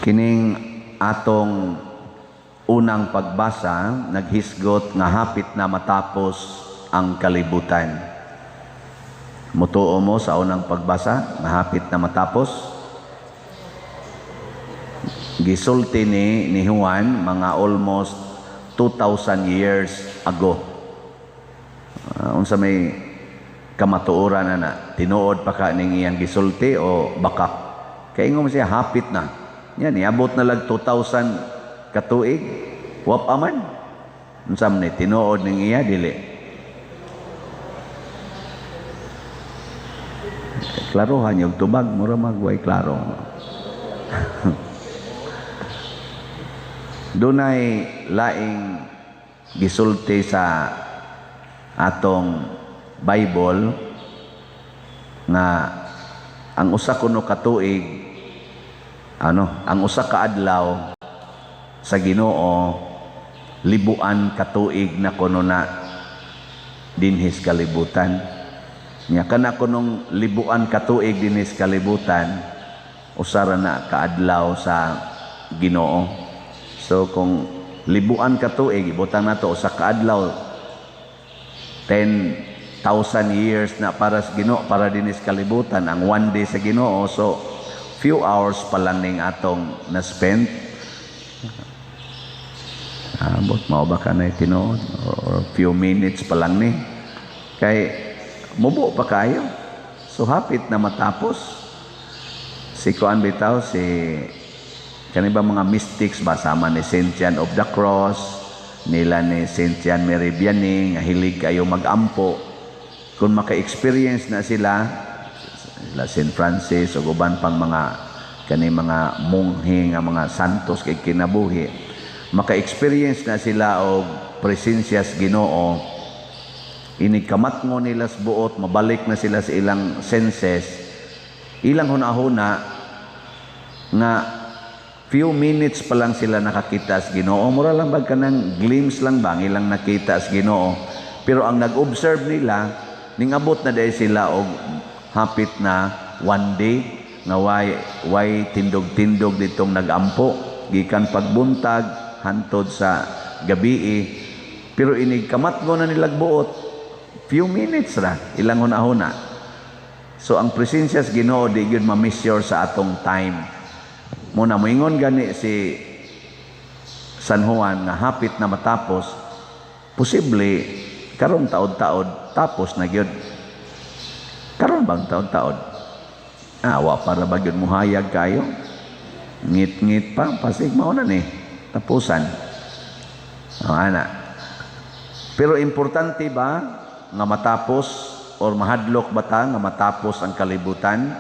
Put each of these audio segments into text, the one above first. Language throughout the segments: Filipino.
Kining atong unang pagbasa naghisgot nga hapit na matapos ang kalibutan. Mutuo mo sa unang pagbasa nga hapit na matapos. Gisulti ni Juan mga almost 2,000 years ago. Unsa may kamatuoran na tinuod pa ka ning iyang gisulti o bakak. Kaya mo siya hapit na. Yan, iabot na lang 2,000 katuig. Wap aman. Unsa man ni tinuod ning iya dili. Klarohan yung tubag, mura magway klaro. Dunay laing gisulti sa atong Bible nga ang usa kuno katuig ang usa ka adlaw sa Ginoo libuan katuig na kuno na dinhis kalibutan. Nya kana kunong libuan katuig dinhis kalibutan usara na kaadlaw sa Ginoo. So kung libuan katuig ibutang nato usa ka adlaw 10,000 years na para sa Ginoo, para dinis kalibutan ang one day sa Ginoo. So few hours pa lang ning atong na-spend. Abot mao ba ka na tinuod or few minutes pa lang ni. Kay mubo pa kayo. So hapit na matapos. Si kuan bitaw si kani ba mga mystics ba sama ni Saint John of the Cross, nila ni Saint John Mary Vianney nga hilig kayo mag-ampo. Kung maka-experience na sila Saint Francis o uban pang mga kani mga monghe nga mga santos kay kinabuhi, maka-experience na sila og presensya sa Ginoo, inigkamatngo nila sa buot, mabalik na sila sa ilang senses, ilang hunahuna nga few minutes pa lang sila nakakita sa Ginoo. Mura lang ba kanang glimpse lang bang ilang nakita sa Ginoo, pero ang nag-observe nila ning abot na dahil sila og hapit na one day nga way tindog-tindog ditong nag-ampo gikan pagbuntag hantod sa gabi, pero inigkamatngo na nila buot few minutes ra ilang hunahuna. So ang presensya sa Ginoo di gyud ma-measure sa atong time. Muna moingon gani si San Juan nga hapit na matapos, posible karong taod-taod tapos na gyud. Karon bang taod-taod? Wa para ba gyud muhayag kayo? Ngit-ngit pa pasig mao na ni tapusan. Ana. Pero importante ba nga matapos or mahadlok ba ta nga matapos ang kalibutan?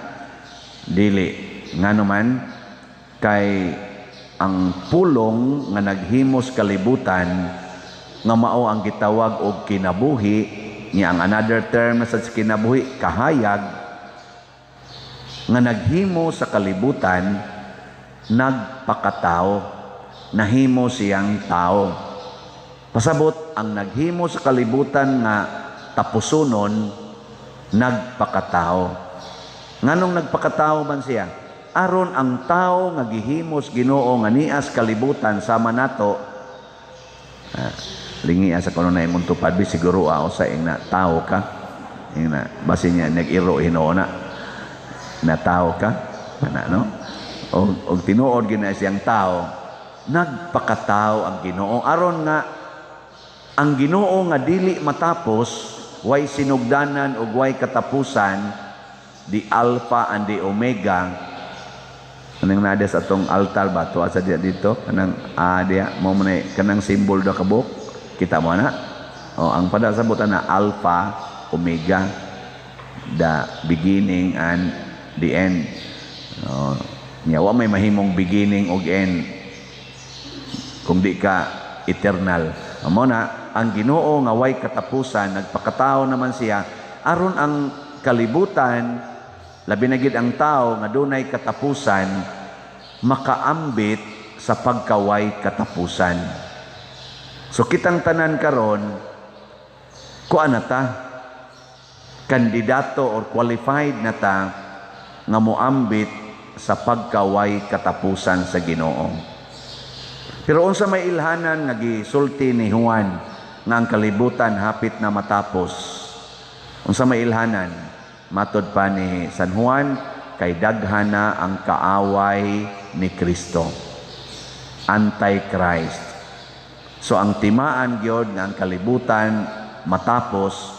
Dili. Ngano man kay ang pulong nga naghimos kalibutan nga mao ang gitawag og kinabuhi, niya ang another term sa kinabuhi kahayag nga naghimo sa kalibutan, nagpakatao, nahimo siyang tao. Pasabot ang naghimo sa kalibutan nga tapusonon, nagpakatao. Nganong nagpakatao man siya? Aron ang tao nga gihimos Ginoo nga nias kalibutan sama nato. Lingi sa kuno na imong tupad bi siguro sa ing na tao ka. Ing na basin niya nag-iro Ginoo na tao ka. Ana no? Og tinuod gina siyang tao, nagpakatao ang Ginoo aron nga ang Ginoo nga dili matapos, way sinugdanan ug way katapusan, the Alpha and the Omega. Kanang nada sa atong altar ba to asa dia dito kanang dia mo man kanang symbol do kabuk kita mo na ang pada sabutan na Alpha Omega, the beginning and the end. Nya wa may mahimong beginning ug end kung di ka eternal. Amo na ang Ginoo nga way katapusan, nagpakatao naman siya aron ang kalibutan, labi na gid ang tao nga dunay katapusan, makaambit sa pagkaway katapusan. So kitang tanan karon kuan na ta, kandidato or qualified na ta nga moambit sa pagkaway katapusan sa Ginoo. Pero unsa may ilhanan nga gisulti ni Juan nga ang kalibutan hapit na matapos. Unsa may ilhanan? Matod pa ni San Juan, kay daghan na ang kaaway ni Kristo. Antichrist. So ang timaan gyud nga ang kalibutan matapos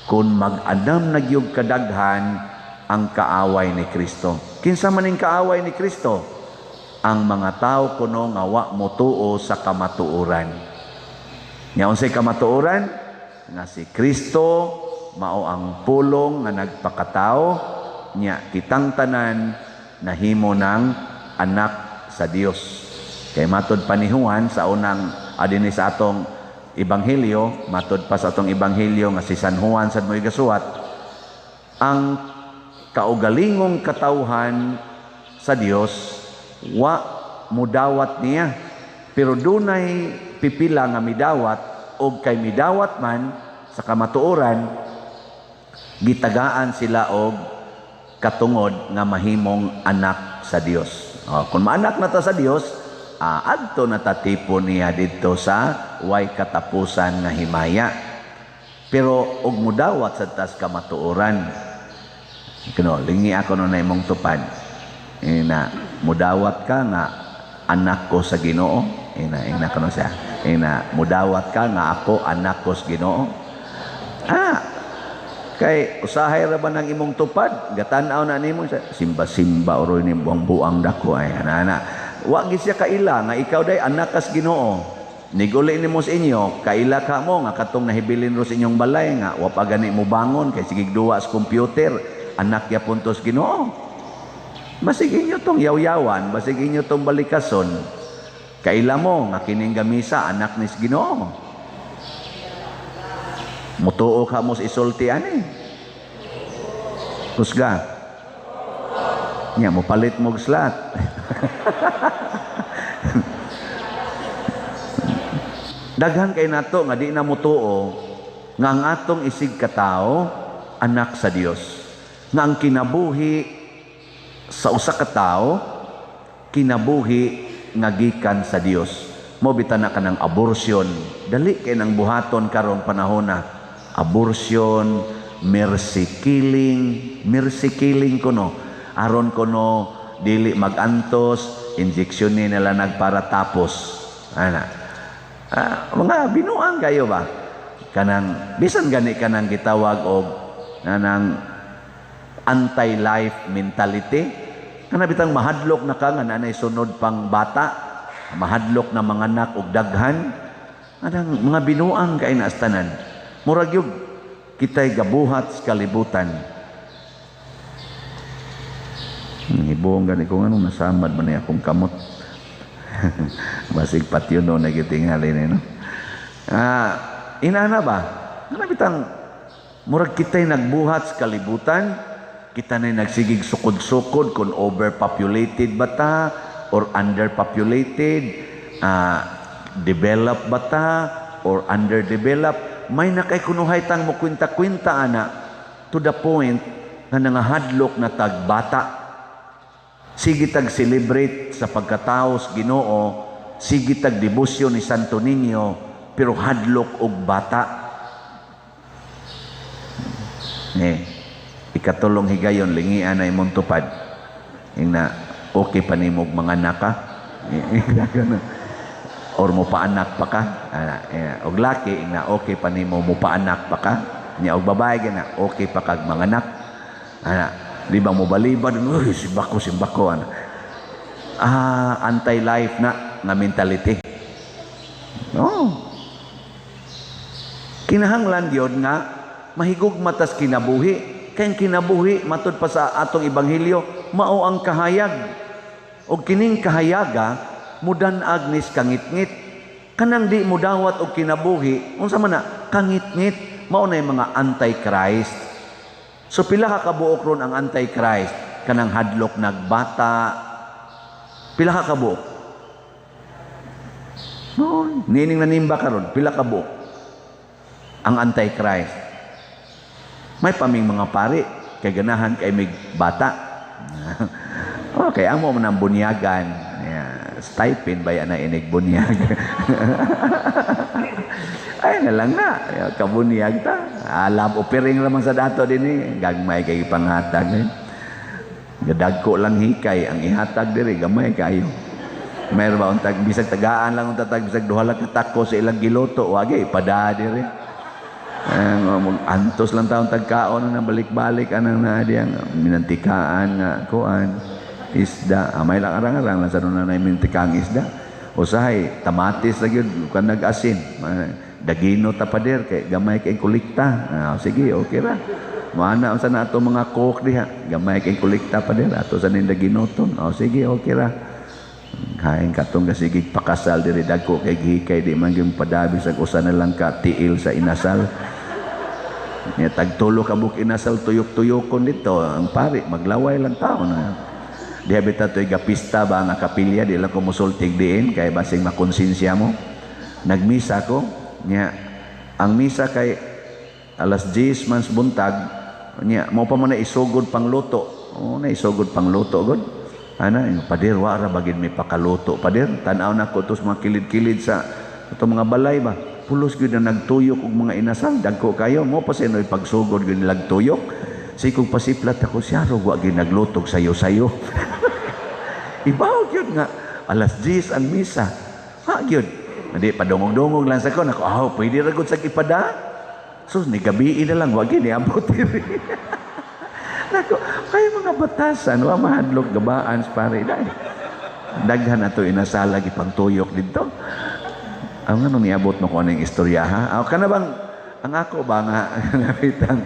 kung mag-andam na gyud kadaghan ang kaaway ni Kristo. Kinsa man ning kaaway ni Kristo? Ang mga tao kuno nga wa motuo sa kamatuoran. Nya unsay kamatuoran? Nga si Kristo mao ang pulong nga nagpakatao, nya kitang tanan nahimo ng anak sa Dios. Kay matod pa ni Juan sa unang adini sa atong ebanghelyo, matod pa sa atong ebanghelyo nga si San Juan sad mo'y gasuwat, ang kaugalingong katawhan sa Dios wa mudawat niya, pero dunay pipila nga midawat, og kay midawat man sa kamatuoran gitagaan sila og katungod nga mahimong anak sa Dios. Kung maanak na ta sa Dios, adto na tatipon niya didto sa way katapusan nga himaya. Pero og mudawat sa tas kamatuoran, kuno lingi ako no na imong tupad. Ina mudawat ka nga anak ko sa Ginoo. Ina kuno siya. Ina mudawat ka nga ako anak ko sa Ginoo. Kay usahay ra ba nang imong tupad? Gatan-aw na nimo siya. Simba-simba oro ni buang-buang dako ay ana. Wa gid siya kaila nga ikaw day anak kas Ginoo. Niguli nimo sa inyo, kaila ka mo nga katong nahibilin ro sa inyong balay nga wa pa gani mo bangon kay sigig duwa sa computer, anak ya puntos Ginoo. Basig inyo tong yaw-yawan, basig inyo tong balikason. Kaila mo nga kining gamisa anak ni Ginoo. Mutuo ka mo sa isulti ani. Husga. Nya mo palit mo slat. Daghan kay nato nga di na mutuo nga ang atong isig katao anak sa Dios. Nga ang kinabuhi sa usa ka tawo kinabuhi nga gikan sa Dios. Mo bitana ka ng abortion. Dali kay nang buhaton karong panahon na. Abortion, mercy killing kuno. Aron kuno dili magantos, injeksyon nila nagpara tapos. Mga binuang kayo ba? Kanang bisan gani kanang gitawag og nanang anti-life mentality. Kana bitang mahadlok na ka nga nanay sunod pang bata, mahadlok na mga anak og daghan. Anang mga binuang kay naastanan. Murag yung kita'y gabuhat sa kalibutan. Ibuong gani ko nga nung nasamad man niya akong kamot. Basig patyo no nagitingali na no. Inana ba? Bitang murag kita'y nagbuhat sa kalibutan, kita na nagsigig sukod-sukod kung overpopulated ba ta or underpopulated, developed ba ta or underdeveloped. May nakay tang mo kwinta-kwinta ana to the point nga nangahadlok na tagbata. Sige tag celebrate sa pagkatao sa Ginoo, sige tag debosyon ni Santo Niño, pero hadlok og bata. Ikatulong higayon lingian na imong tupad. Ina okay pa nimo mga anak ka. Or mo paanak pa ka, og laki na okay pa nimo mo paanak pa ka, nya og babae gina okay pa kag mga anak, di ba mo balibad, uy simbako anti-life na nga mentality. Kinahanglan gyud nga mahigog matas kinabuhi, kay kinabuhi matud pa sa atong ebanghelyo mao ang kahayag, og kining kahayaga mudan agnis kangitngit. Kanang di mudawat og kinabuhi, unsa man na kangitngit, mao na mga antichrist. So pila ka kabuok ron ang antichrist? Kanang hadlok nagbata. Pila ka kabuok? No, nining nanimba karon, pila ka buok ang antichrist. May paming mga pari kay ganahan kay mig bata. Oh, kaya amo man ang bunyagan. Yeah, stipend ba yan na inig bunyag? Ay, nalang na. Kabunyag ta. Alam, opiring lamang sa dato din eh. Gagmay kay panghatag eh. Gadagko lang hikay. Ang ihatag diri, gamay kayo. Mayroon ba untag, bisag tagaan lang untag, bisag duhala katako sa ilang giloto. Wagi, ipada diri. Antos lang taong tagkaon na balik-balik. Anang na diyang minantikaan nga, kuan. Isda. May lang arang-arang lang sa nuna na minantikang isda. Usahay, tamatis lagi yun, kan nag-asin. Dagino tapader, kay gamay kay kulikta. Sige, okay ra. Mana sa na ato mga cook diha, gamay kay kulikta pader, ato sa nin daginoton. Sige, okay ra. Kain katong kasigig pakasal diri dagko kay gihikay di man gyud padabi sa usa na lang ka tiil sa inasal. Nya tagtulo ka buk inasal tuyok-tuyokon dito, ang pari maglaway lang tao na. Diha bita toy gapista ba nga kapilya di lang ko musultig diin kay basing makonsensya mo. Nagmisa ko nya ang misa kay alas 10 man buntag nya mo pa man na isugod pangluto. Na isugod pangluto gud. Pader wara bagin may pakaluto pader. Tan-aw na ko tos mga kilid-kilid sa ito mga balay ba. Pulos gyud na nagtuyok og mga inasal dagko kayo mo pa sinoy pagsugod gyud nilag tuyok. Si kung pasiplat ako siya ro wa gyud naglutog sayo-sayo. Ibaw gyud nga alas 10 ang misa. Gyud. Hindi, padungog-dungog lang sa ko. Pwede ra gud sa ipada. So, ni gabi na lang. Wag yun, abot diri. Nako, kayo mga batasan, mahadlok gabaan, pare. Daghan na ito, inasala, ipangtuyok dito. Ang ano niabot mo ko ng istorya, ha? Kana bang, ang ako ba nga, napitang,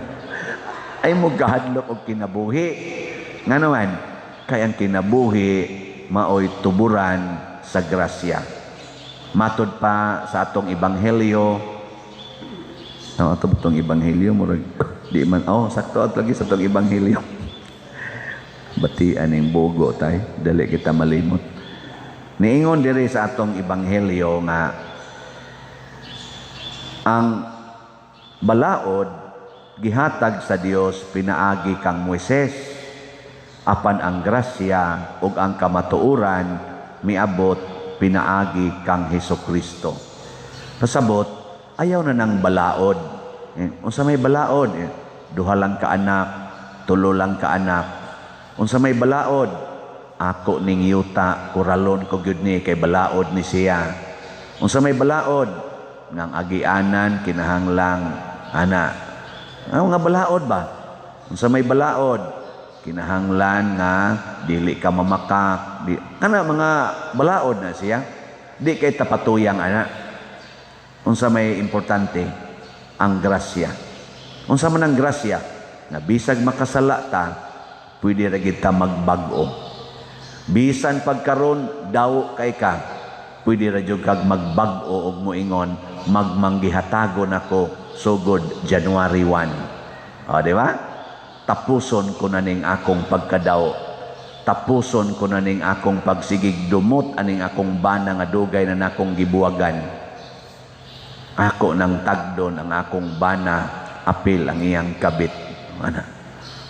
ay mo gahadlok o kinabuhi. Nga naman, kaya ang kinabuhi, maoy tuburan sa grasya. Matod pa sa atong ebanghelyo. Atong ebanghelyo murag di man sakto at lagi sa atong ebanghelyo. Batian ning bogo tay, dali kita malimot. Niingon diri sa atong ebanghelyo nga ang balaod gihatag sa Dios pinaagi kang Moises, apan ang grasya ug ang kamatuoran miabot pinaagi kang Hesukristo. Pasabot, ayaw na ng balaod. Unsa may balaod? Duha lang ka anak, tulo lang ka anak. Unsa may balaod? Ako ning yuta, kuralon ko gyud ni kay balaod ni siya. Unsa may balaod? Nang agianan, kinahanglang ana. Nga balaod ba? Unsa may balaod? Kinahanglan nga dili ka mamakak mga balaod na siya di kay tapatuyang ana. Unsa may importante ang grasya. Unsa man ang grasya na bisag makasala ta pwede ra gid ta magbag-o. Bisan pagkaron daw kay ka pwede ra jud kag magbag-o og moingon magmanggihatagon ako sugod January 1. Di ba? Tapuson ko na ning akong pagkadaw. Tapuson ko na ning akong pagsigig dumot aning akong bana nga dugay na nakong gibuwagan. Ako nang tagdon ang akong bana, apil ang iyang kabit.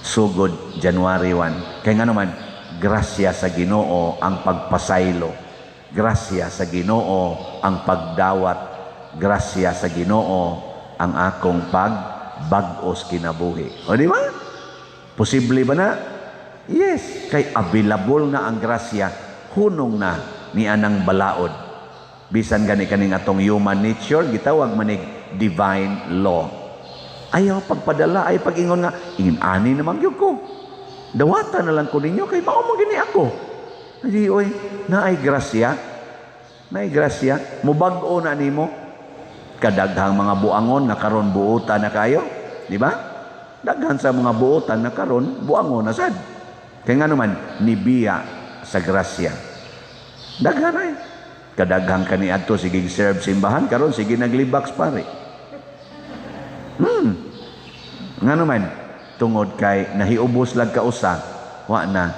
Sugod January 1. Kaya nga naman, grasya sa Ginoo ang pagpasaylo. Grasya sa Ginoo ang pagdawat. Grasya sa Ginoo ang akong pagbag-os kinabuhi. O di ba? Posible ba na? Yes. Kay available na ang grasya, hunong na ni anang balaod. Bisan gani kaning atong human nature, gitawag manig divine law. Ayaw pagpadala, ay pag-ingon nga, ingin-ani naman yun ko. Dawatan na lang ko ninyo, kay mao mo gini ako. Hindi, oy, naay grasya. Naay grasya. Mubag-o na nimo. Kadaghang mga buangon, na karon buutan na kayo. Di ba? Daghan sa mga buotan na karon buangon na sad. Kaya nga naman nibiya sa grasya. Daghan ay. Kadaghang kaniadto sige serve simbahan karon sige naglibaks pare. Nga naman tungod kay nahiubos lang ka usa, wa na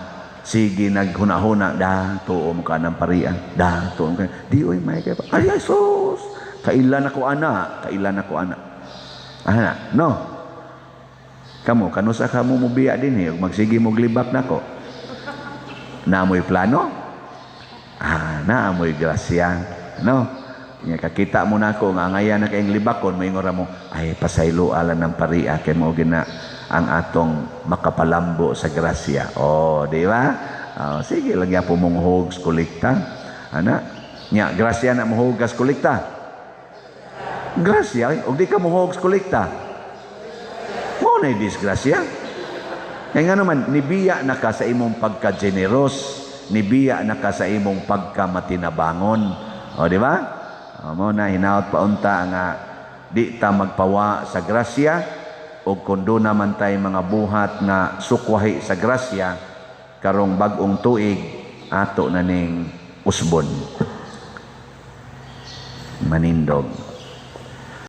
sige naghuna-huna tuo mo ka ng parian. Tuo mo ka. Di oy may kay. Ay Jesus. Kailan ako ana? No. Kamu, kanusa ka mo mubiya din magsige mo glibak nako. naamoy plano, naamoy grasya, no? Nga kakita mo na ako nga ngayon na kayong libakon, may ngora mo, ay pasaylo alan ng paria kay mo gina ang atong makapalambo sa grasya. Di ba? Sige, lagyan po mong hugs kolekta. Ana, nya grasya na mo hugas kolekta. Grasya, og di ka mo hugs kolekta. Mo na disgrasya. Kaya nga naman, nibiya na ka sa imong pagka-generous, nibiya na ka sa imong pagka-matinabangon. Di ba? Mo na hinaot paunta nga di ta magpawa sa grasya o kundo naman tay mga buhat nga sukwahi sa grasya karong bag-ong tuig ato na ning usbon manindog.